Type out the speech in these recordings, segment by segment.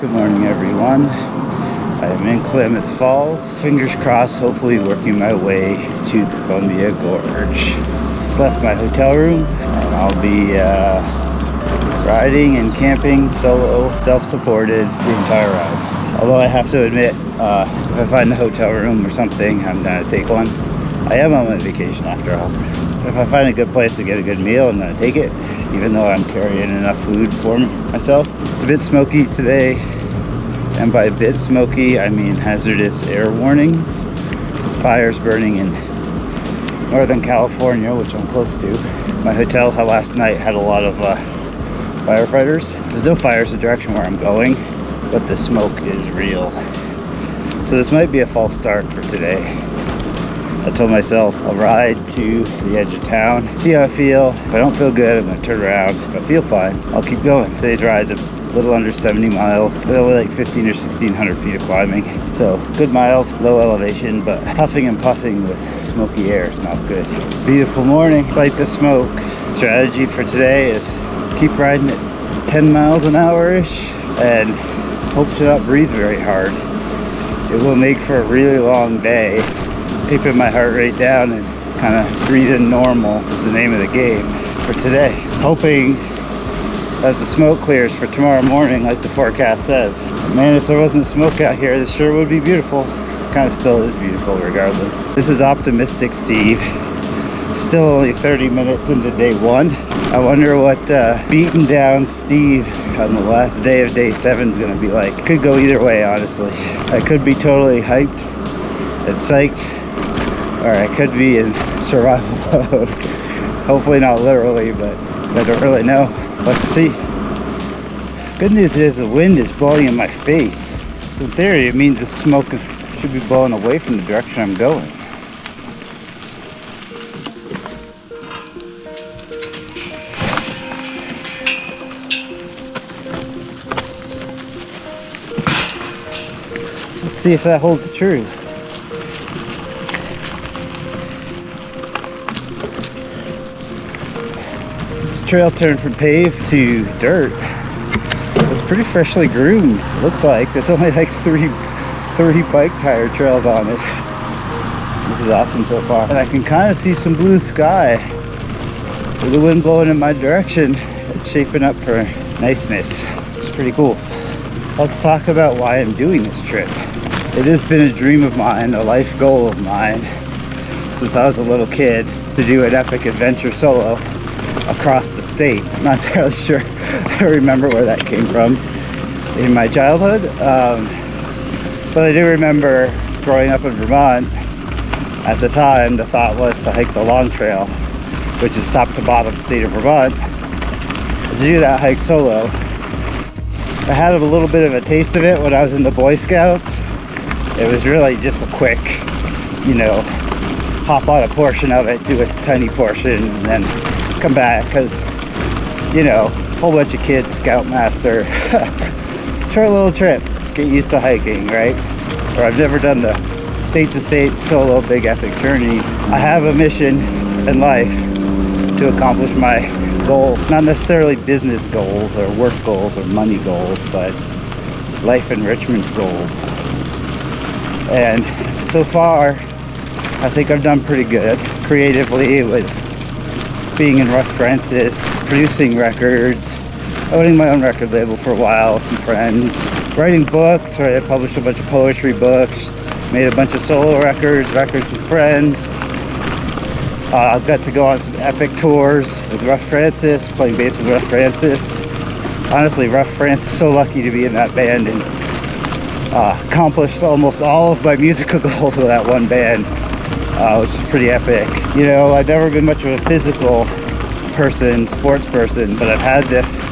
Good morning, everyone. I am in Klamath Falls. Fingers crossed, hopefully working my way to the Columbia Gorge. Just left my hotel room and I'll be riding and camping solo, self-supported the entire ride. Although I have to admit, if I find a hotel room or something, I'm gonna take one. I am on my vacation after all. If I find a good place to get a good meal, I'm gonna take it, even though I'm carrying enough food for myself. It's a bit smoky today, and by a bit smoky, I mean hazardous air warnings. There's fires burning in Northern California, which I'm close to. My hotel last night had a lot of firefighters. There's no fires the direction where I'm going, but the smoke is real. So this might be a false start for today. I told myself I'll ride to the edge of town, see how I feel. If I don't feel good, I'm gonna turn around. If I feel fine, I'll keep going. Today's ride's a little under 70 miles, only like 15 or 1600 feet of climbing. So good miles, low elevation, but huffing and puffing with smoky air is not good. Beautiful morning, despite the smoke. Strategy for today is keep riding at 10 miles an hour-ish and hope to not breathe very hard. It will make for a really long day. Keeping my heart rate down and kind of breathing normal is the name of the game for today. Hoping that the smoke clears for tomorrow morning like the forecast says. Man, if there wasn't smoke out here, this sure would be beautiful. Kind of still is beautiful regardless. This is optimistic Steve. Still only 30 minutes into day one. I wonder what beaten down Steve on the last day of day 7 is going to be like. Could go either way, honestly. I could be totally hyped and psyched, or I could be in survival mode. Hopefully not literally, but I don't really know. Let's see. Good news is the wind is blowing in my face. So in theory, it means the smoke should be blowing away from the direction I'm going. Let's see if that holds true. Trail turned from paved to dirt. It was pretty freshly groomed, looks like. There's only like three bike tire trails on it. This is awesome so far. And I can kind of see some blue sky. With the wind blowing in my direction, it's shaping up for niceness. It's pretty cool. Let's talk about why I'm doing this trip. It has been a dream of mine, a life goal of mine, since I was a little kid, to do an epic adventure solo across the state. I'm not entirely sure I remember where that came from in my childhood, but I do remember growing up in Vermont. At the time, the thought was to hike the Long Trail, which is top to bottom state of Vermont. To do that hike solo, I had a little bit of a taste of it when I was in the Boy Scouts. It was really just a quick, hop on a portion of it, do a tiny portion, and then come back, because whole bunch of kids, Scoutmaster. Short little trip, get used to hiking, right? Or I've never done the state to state solo big epic journey. I have a mission in life to accomplish my goal, not necessarily business goals or work goals or money goals, but life enrichment goals. And so far I think I've done pretty good creatively with being in Rough Francis, producing records, owning my own record label for a while with some friends, writing books, right? I published a bunch of poetry books, made a bunch of solo records with friends. I've got to go on some epic tours with Rough Francis, playing bass with Rough Francis. Honestly, Rough Francis, so lucky to be in that band and accomplished almost all of my musical goals with that one band. Which is pretty epic. I've never been much of a physical person, sports person, but I've had this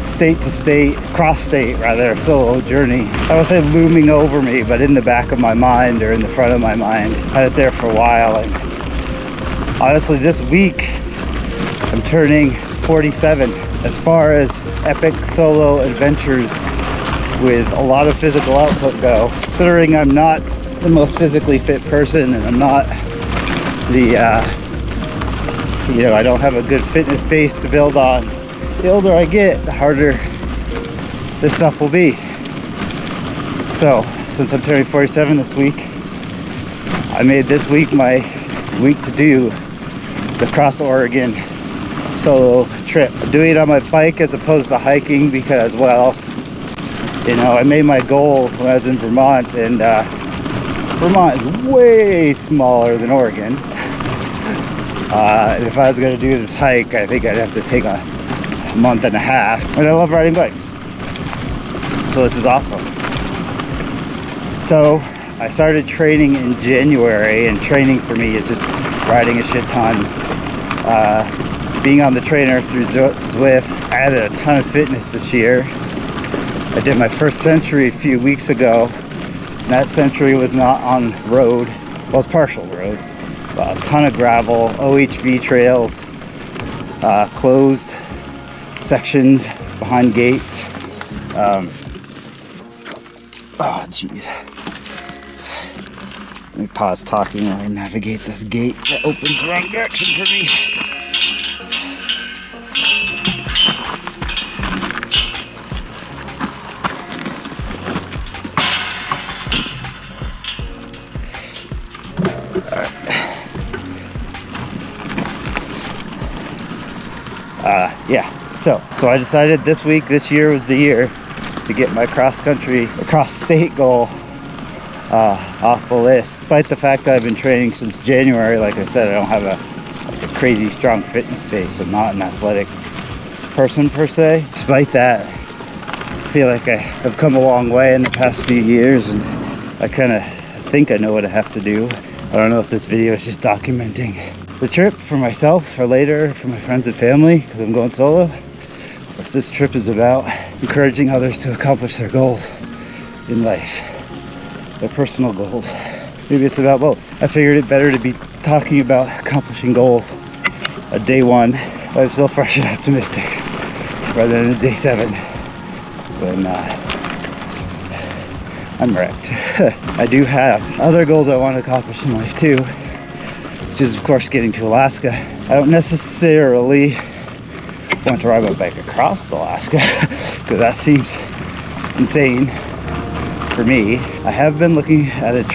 state to state, cross state rather, solo journey. I would say looming over me, but in the back of my mind or in the front of my mind. Had it there for a while. And honestly, this week I'm turning 47. As far as epic solo adventures with a lot of physical output go, considering I'm not the most physically fit person and I'm not I don't have a good fitness base to build on. The older I get, the harder this stuff will be. So, since I'm turning 47 this week, I made this week my week to do the Cross Oregon solo trip. I'm doing it on my bike as opposed to hiking because, well, you know, I made my goal when I was in Vermont, and Vermont is way smaller than Oregon. And if I was going to do this hike, I think I'd have to take a month and a half. And I love riding bikes, so this is awesome. So I started training in January, and training for me is just riding a shit ton. Being on the trainer through Zwift, I added a ton of fitness this year. I did my first century a few weeks ago. And that century was not on road, well, it's partial road. A ton of gravel, OHV trails, closed sections behind gates. Oh, jeez. Let me pause talking while I navigate this gate that opens the wrong direction for me. Yeah, so I decided this year was the year to get my cross state goal off the list. Despite the fact that I've been training since January, like I said, I don't have a crazy strong fitness base. I'm not an athletic person per se. Despite that, I feel like I have come a long way in the past few years, and I kind of think I know what I have to do. I don't know if this video is just documenting the trip for myself or later for my friends and family because I'm going solo, or if this trip is about encouraging others to accomplish their goals in life, their personal goals. Maybe it's about both. I figured it better to be talking about accomplishing goals at day 1 but I'm still fresh and optimistic, rather than day 7 when I'm wrecked. I do have other goals I want to accomplish in life too, which is of course getting to Alaska. I don't necessarily want to ride my bike across Alaska because that seems insane for me. I have been looking at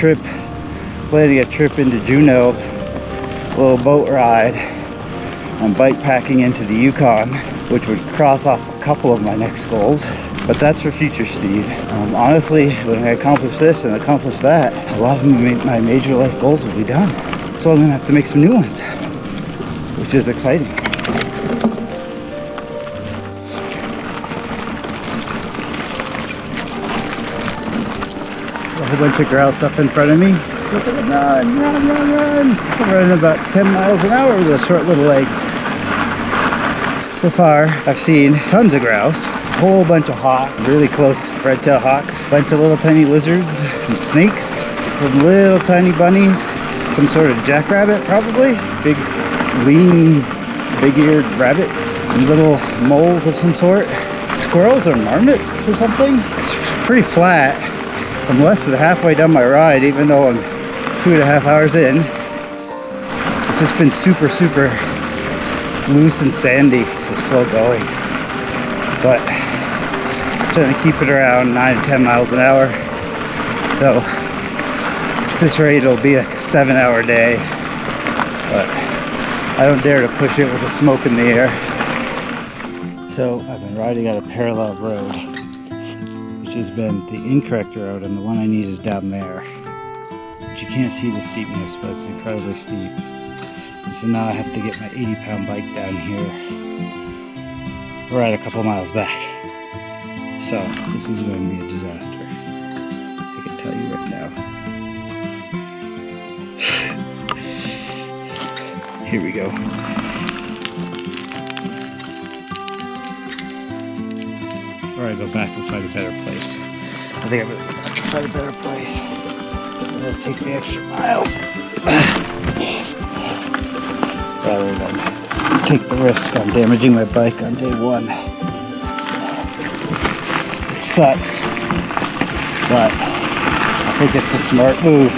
planning a trip into Juneau, a little boat ride and bike packing into the Yukon, which would cross off a couple of my next goals. But that's for future, Steve. Honestly, when I accomplish this and accomplish that, a lot of my major life goals will be done. So I'm gonna have to make some new ones, which is exciting. A whole bunch of grouse up in front of me. Look at them run, run, run, run. I'm running about 10 miles an hour with those short little legs. So far, I've seen tons of grouse, a whole bunch of hawks, really close red-tailed hawks, a bunch of little tiny lizards, some snakes, some little tiny bunnies, some sort of jackrabbit probably, big, lean, big-eared rabbits, some little moles of some sort, squirrels or marmots or something. It's pretty flat. I'm less than halfway down my ride, even though I'm 2.5 hours in. It's just been super, super loose and sandy, so slow going. But I'm trying to keep it around 9 to 10 miles an hour. So at this rate, it'll be like a 7-hour day. But I don't dare to push it with the smoke in the air. So I've been riding on a parallel road, which has been the incorrect road, and the one I need is down there. But you can't see the steepness, but it's incredibly steep. And so now I have to get my 80-pound bike down here, ride a couple miles back. So this is going to be a disaster, I can tell you right now. Here we go. Or I go back and find a better place. I think I'm going to go back and find a better place. I'm going to take the extra miles rather than take the risk on damaging my bike on day 1. It sucks, but I think it's a smart move.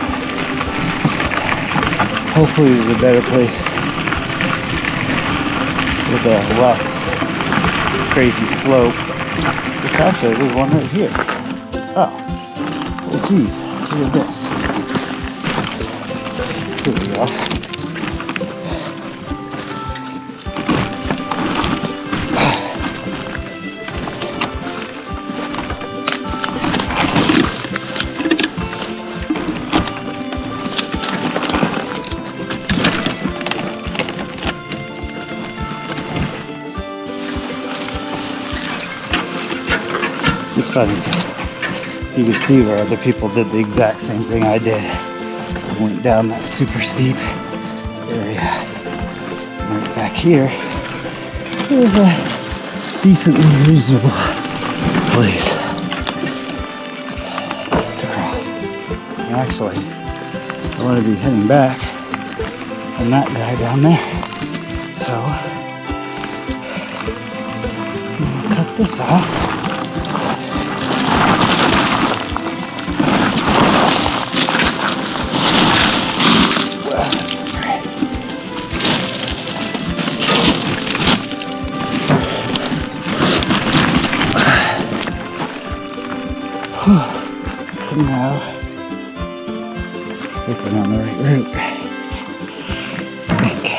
Hopefully there's a better place with a less crazy slope. Actually, there's one right here. Oh, Jeez, look at this. Here we go. It's funny because you can see where other people did the exact same thing I did. I went down that super steep area. Right back here is a decently reasonable place to cross. And actually, I want to be heading back on that guy down there. So, I'm going to cut this off. Now, I think I'm on the right route. I think.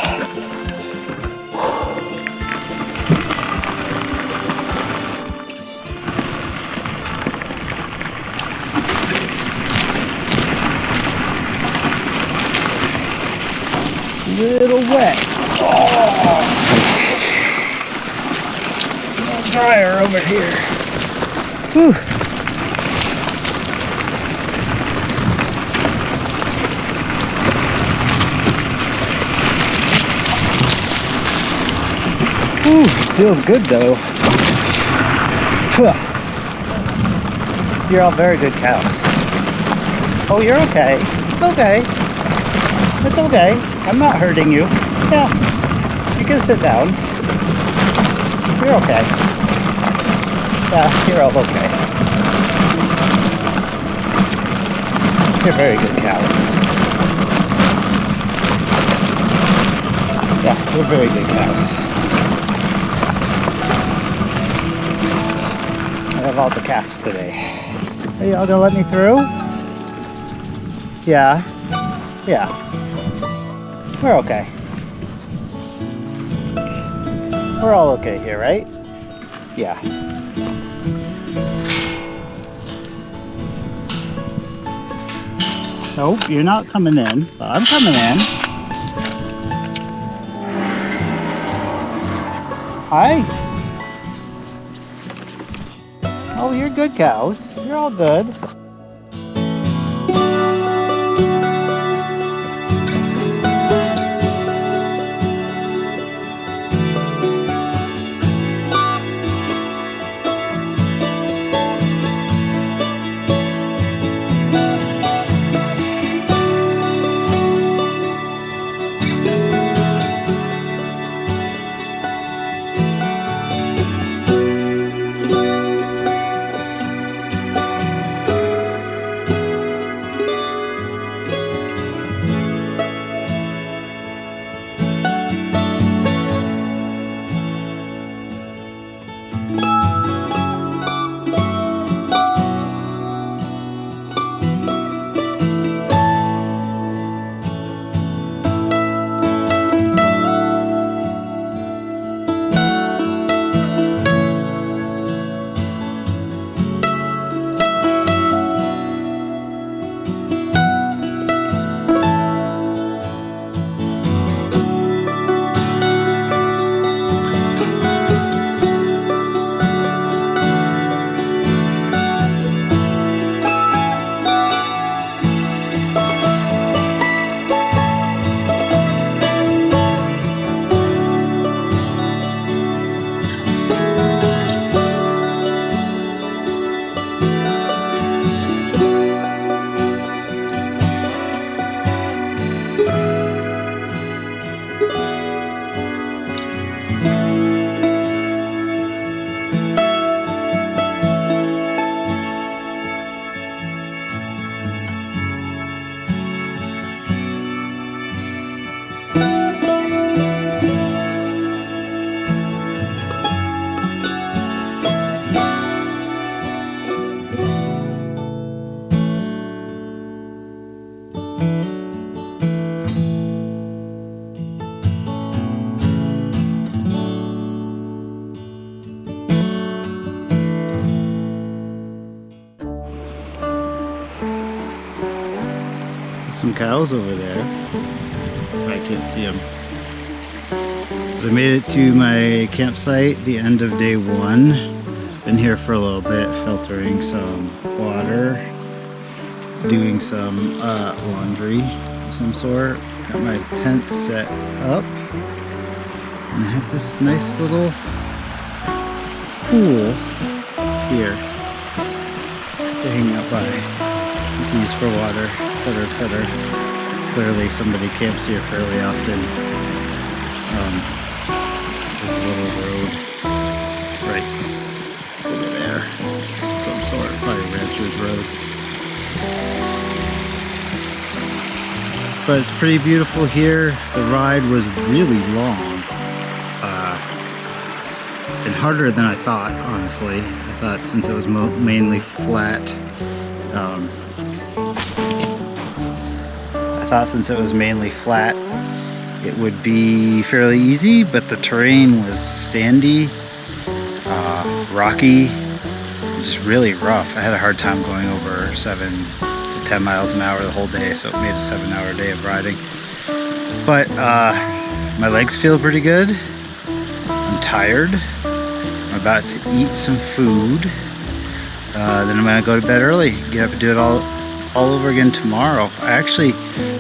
Little wet. Oh. A little drier over here. Whew. Ooh, feels good though. You're all very good cows. Oh, you're okay. It's okay. It's okay. I'm not hurting you. Yeah. You can sit down. You're okay. Yeah, you're all okay. You're very good cows. Yeah, you're very good cows. I have all the calves today. Are y'all gonna let me through? Yeah. Yeah. We're okay. We're all okay here, right? Yeah. Nope, you're not coming in, but I'm coming in. Hi. Oh, you're good cows. You're all good. some cows over there. I can't see them. I made it to my campsite the end of day 1. Been here for a little bit, filtering some water, doing some laundry of some sort. Got my tent set up, and I have this nice little pool here to hang out by, to use for water, etc., etc. Clearly somebody camps here fairly often. There's a little road right over there, some sort, probably Rancher's Road. But it's pretty beautiful here. The ride was really long. And harder than I thought, honestly. I thought since it was mainly flat, it would be fairly easy, but the terrain was sandy, rocky, just really rough. I had a hard time going over 7 to 10 miles an hour the whole day, so it made a 7-hour day of riding. But my legs feel pretty good. I'm tired. I'm about to eat some food. Then I'm gonna go to bed early, get up and do it all over again tomorrow. I actually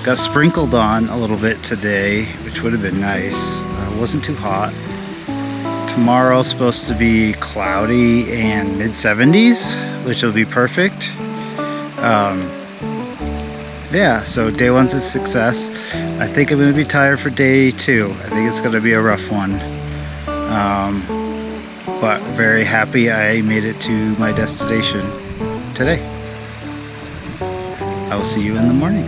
got sprinkled on a little bit today, which would have been nice. It wasn't too hot. Tomorrow's supposed to be cloudy and mid-70s, which will be perfect. Yeah, so day 1's a success. I think I'm gonna be tired for day 2. I think it's gonna be a rough one. But very happy I made it to my destination today. I will see you in the morning.